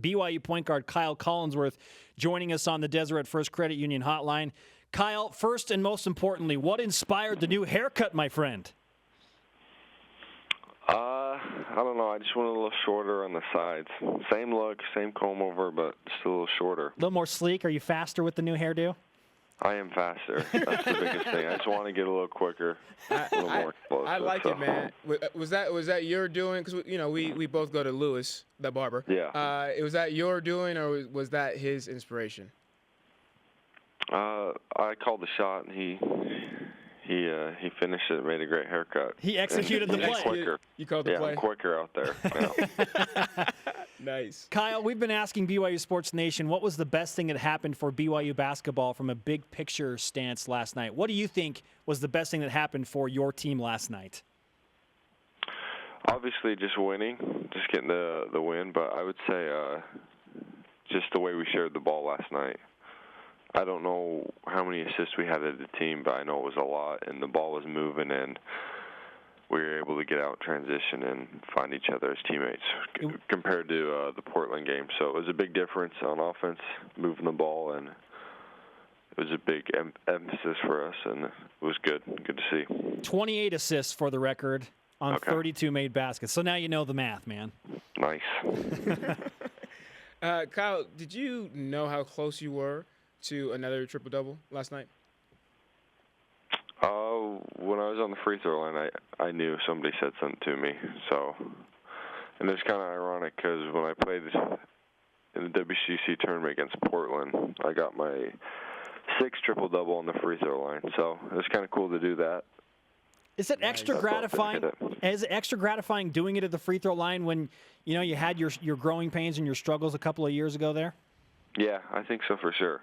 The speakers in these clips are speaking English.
BYU point guard Kyle Collinsworth joining us on the Deseret First Credit Union hotline. Kyle, first and most importantly, what inspired the new haircut, my friend? I don't know. I just went a little shorter on the sides. Same look, same comb over, but still a little shorter. A little more sleek. Are you faster with the new hairdo? I am faster. That's the biggest thing. I just want to get a little quicker, a little more explosive. I like it, man. Was that your doing? Because we both go to Lewis, the barber. Yeah. Was that your doing, or was that his inspiration? I called the shot, and he finished it, made a great haircut. He executed the play. Quicker. You called the play? I'm quicker out there. Yeah. Nice. Kyle, we've been asking BYU Sports Nation, what was the best thing that happened for BYU basketball from a big picture stance last night? What do you think was the best thing that happened for your team last night? Obviously, just winning, just getting the win. But I would say just the way we shared the ball last night. I don't know how many assists we had as a team, but I know it was a lot, and the ball was moving, and we were able to get out, transition, and find each other as teammates compared to the Portland game. So it was a big difference on offense, moving the ball, and it was a big emphasis for us, and it was good to see. 28 assists for the record on 32 made baskets. So now you know the math, man. Nice. Kyle, did you know how close you were to another triple-double last night? When I was on the free throw line, I knew somebody said something to me. So, and it's kind of ironic because when I played in the WCC tournament against Portland, I got my 6th triple-double on the free throw line. So it was kind of cool to do that. Is it extra gratifying? Is it extra gratifying doing it at the free throw line when you had your growing pains and your struggles a couple of years ago there? Yeah, I think so for sure.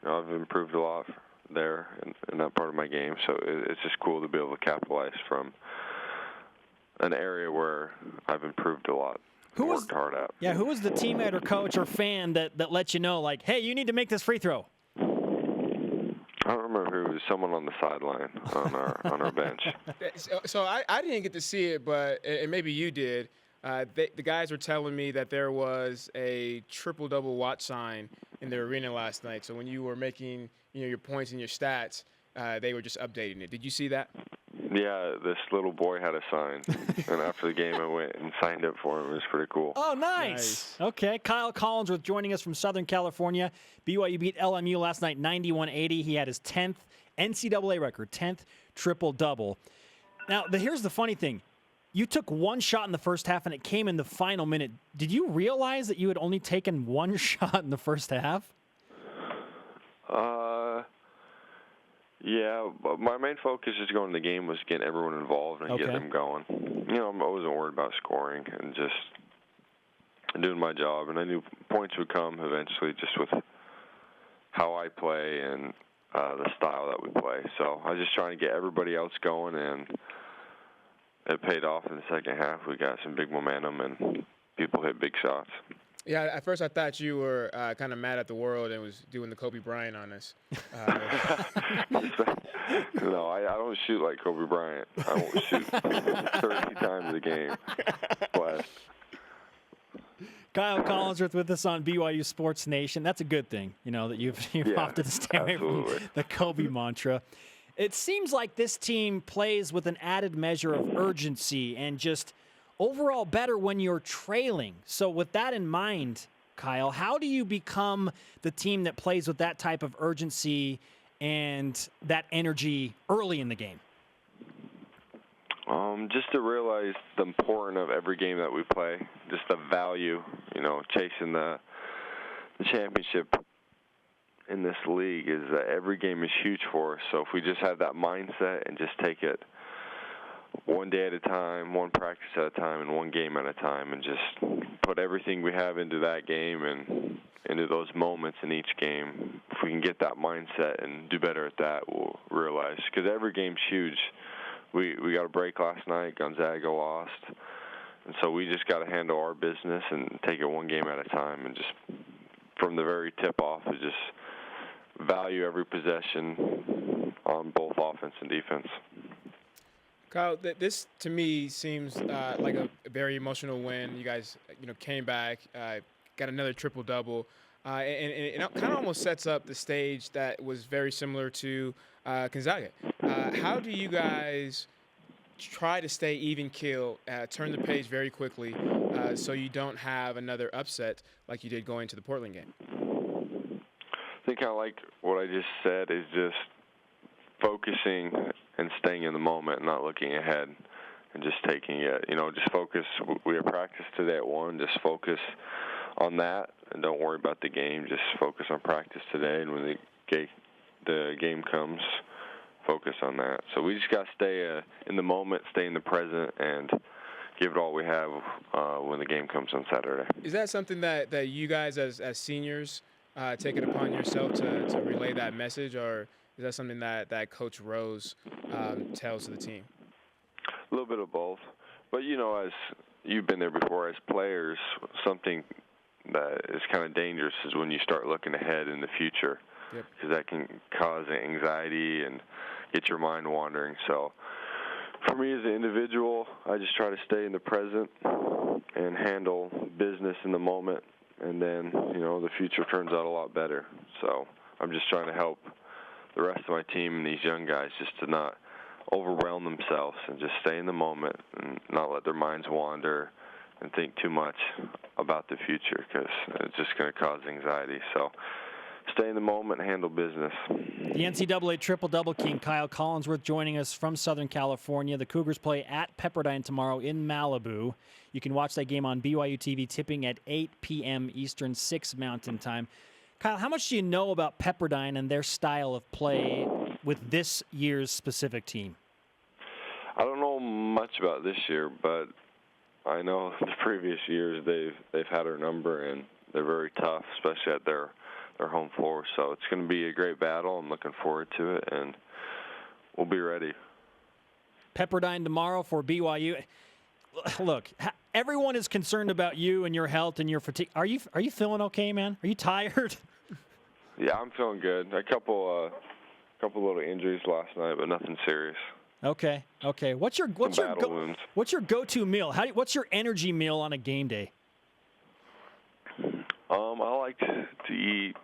I've improved a lot there in that part of my game, so it's just cool to be able to capitalize from an area where I've improved a lot. Worked hard at. Yeah, who was the teammate or coach or fan that let you know, like, hey, you need to make this free throw? I don't remember who. It was someone on the sideline on our bench. So I didn't get to see it, but and maybe you did. The guys were telling me that there was a triple-double watch sign in the arena last night. So when you were making your points and your stats, they were just updating it. Did you see that? Yeah, this little boy had a sign, and after the game I went and signed up for him. It was pretty cool. Oh, nice. Okay, Kyle Collinsworth joining us from Southern California. BYU beat LMU last night 91-80. He had his 10th NCAA record, 10th triple-double. Now, here's the funny thing. You took one shot in the first half, and it came in the final minute. Did you realize that you had only taken one shot in the first half? Yeah, but my main focus is going to the game was getting everyone involved and get them going. I wasn't worried about scoring and just doing my job. And I knew points would come eventually just with how I play and the style that we play. So I was just trying to get everybody else going, and it paid off in the second half. We got some big momentum, and people hit big shots. Yeah, at first I thought you were kind of mad at the world and was doing the Kobe Bryant on us. No, I don't shoot like Kobe Bryant. I won't shoot 30 times a game. But Kyle Collinsworth with us on BYU Sports Nation. That's a good thing, that you've opted to stay away from the Kobe mantra. It seems like this team plays with an added measure of urgency and just overall better when you're trailing. So with that in mind, Kyle, how do you become the team that plays with that type of urgency and that energy early in the game? Just to realize the importance of every game that we play, just the value, chasing the championship in this league is that every game is huge for us. So if we just have that mindset and just take it one day at a time, one practice at a time, and one game at a time, and just put everything we have into that game and into those moments in each game, if we can get that mindset and do better at that, we'll realize. Because every game's huge. We got a break last night. Gonzaga lost. And so we just got to handle our business and take it one game at a time, and just from the very tip-off is just value every possession on both offense and defense. Kyle, this to me seems like a very emotional win. You guys, came back, got another triple-double. And it kind of almost sets up the stage that was very similar to Gonzaga. How do you guys try to stay even keel, turn the page very quickly, so you don't have another upset like you did going to the Portland game? I think kind of like what I just said is just focusing and staying in the moment, not looking ahead and just taking it. Just focus. We have practice today at 1. Just focus on that and don't worry about the game. Just focus on practice today, and when the game comes, focus on that. So we just got to stay in the moment, stay in the present, and give it all we have when the game comes on Saturday. Is that something that you guys as seniors take it upon yourself to relay that message, or is that something that Coach Rose tells to the team? A little bit of both. But, as you've been there before, as players, something that is kind of dangerous is when you start looking ahead in the future, because that can cause anxiety and get your mind wandering. So for me as an individual, I just try to stay in the present and handle business in the moment, and then, the future turns out a lot better. So I'm just trying to help the rest of my team and these young guys just to not overwhelm themselves and just stay in the moment and not let their minds wander and think too much about the future, because it's just going to cause anxiety. So stay in the moment and handle business. The NCAA triple-double king, Kyle Collinsworth, joining us from Southern California. The Cougars play at Pepperdine tomorrow in Malibu. You can watch that game on BYUtv, tipping at 8 p.m. Eastern, 6 Mountain Time. Kyle, how much do you know about Pepperdine and their style of play with this year's specific team? I don't know much about this year, but I know the previous years they've had our number, and they're very tough, especially at their home floor. So it's going to be a great battle. I'm looking forward to it, and we'll be ready. Pepperdine tomorrow for BYU. Look, everyone is concerned about you and your health and your fatigue. Are you feeling okay, man? Are you tired? Yeah, I'm feeling good. A couple little injuries last night, but nothing serious. Okay. What's your go-to meal? What's your energy meal on a game day? I like to eat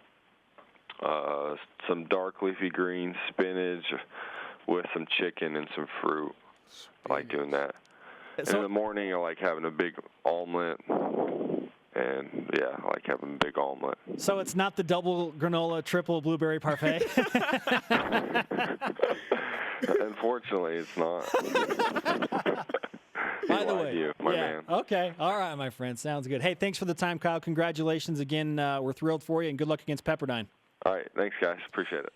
some dark leafy greens, spinach, with some chicken and some fruit. I like doing that. So, in the morning, I like having a big omelet, and I like having a big omelet. So it's not the double granola, triple blueberry parfait? Unfortunately, it's not. By the way, man. Okay. All right, my friend. Sounds good. Hey, thanks for the time, Kyle. Congratulations again. We're thrilled for you, and good luck against Pepperdine. All right. Thanks, guys. Appreciate it.